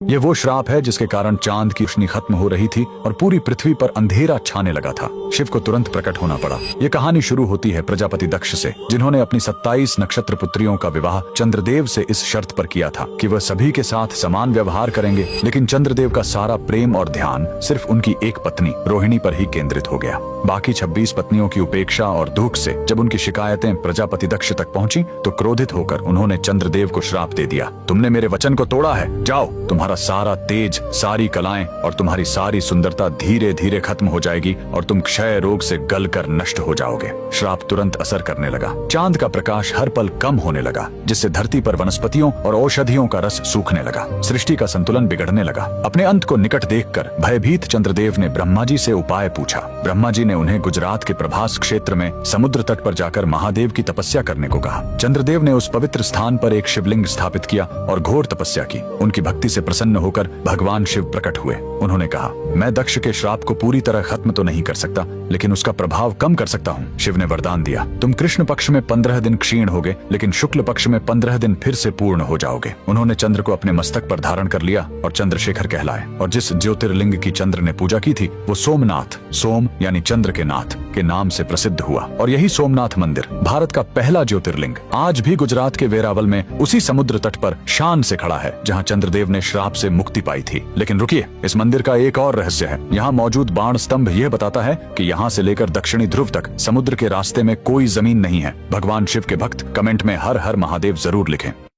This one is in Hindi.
ये वो श्राप है जिसके कारण चांद की रोशनी खत्म हो रही थी और पूरी पृथ्वी पर अंधेरा छाने लगा था। शिव को तुरंत प्रकट होना पड़ा। ये कहानी शुरू होती है प्रजापति दक्ष से, जिन्होंने अपनी 27 नक्षत्र पुत्रियों का विवाह चंद्रदेव से इस शर्त पर किया था कि वह सभी के साथ समान व्यवहार करेंगे। लेकिन चंद्रदेव का सारा प्रेम और ध्यान सिर्फ उनकी एक पत्नी रोहिणी पर ही केंद्रित हो गया। बाकी 26 पत्नियों की उपेक्षा और दुख से जब उनकी शिकायतें प्रजापति दक्ष तक पहुंची तो क्रोधित होकर उन्होंने चंद्रदेव को श्राप दे दिया। तुमने मेरे वचन को तोड़ा है, जाओ, तुम्हारा सारा तेज, सारी कलाएं और तुम्हारी सारी सुंदरता धीरे धीरे खत्म हो जाएगी और तुम क्षय रोग से गलकर नष्ट हो जाओगे। श्राप तुरंत असर करने लगा। चांद का प्रकाश हर पल कम होने लगा, जिससे धरती पर वनस्पतियों और औषधियों का रस सूखने लगा। सृष्टि का संतुलन बिगड़ने लगा। अपने अंत को निकट देखकर भयभीत चंद्रदेव ने ब्रह्मा जी से उपाय पूछा। ब्रह्मा जी ने उन्हें गुजरात के प्रभास क्षेत्र में समुद्र तट पर जाकर महादेव की तपस्या करने को कहा। चंद्रदेव ने उस पवित्र स्थान पर एक शिवलिंग स्थापित किया और घोर तपस्या की। उनकी भक्ति से प्रसन्न होकर भगवान शिव प्रकट हुए। उन्होंने कहा, मैं दक्ष के श्राप को पूरी तरह खत्म तो नहीं कर सकता, लेकिन उसका प्रभाव कम कर सकता हूँ। शिव ने वरदान दिया, तुम कृष्ण पक्ष में 15 दिन क्षीण होगे, लेकिन शुक्ल पक्ष में 15 दिन फिर से पूर्ण हो जाओगे। उन्होंने चंद्र को अपने मस्तक पर धारण कर लिया और चंद्रशेखर कहलाए। और जिस ज्योतिर्लिंग की चंद्र ने पूजा की थी वो सोमनाथ, सोम यानी चंद्र के नाथ के नाम से प्रसिद्ध हुआ। और यही सोमनाथ मंदिर भारत का पहला ज्योतिर्लिंग आज भी गुजरात के वेरावल में उसी समुद्र तट पर शान से खड़ा है, जहाँ चंद्रदेव ने श्राप से मुक्ति पाई थी। लेकिन रुकिए, इस मंदिर का एक और रहस्य है। यहाँ मौजूद बाण स्तंभ यह बताता है कि यहाँ से लेकर दक्षिणी ध्रुव तक समुद्र के रास्ते में कोई जमीन नहीं है। भगवान शिव के भक्त कमेंट में हर हर महादेव जरूर लिखें।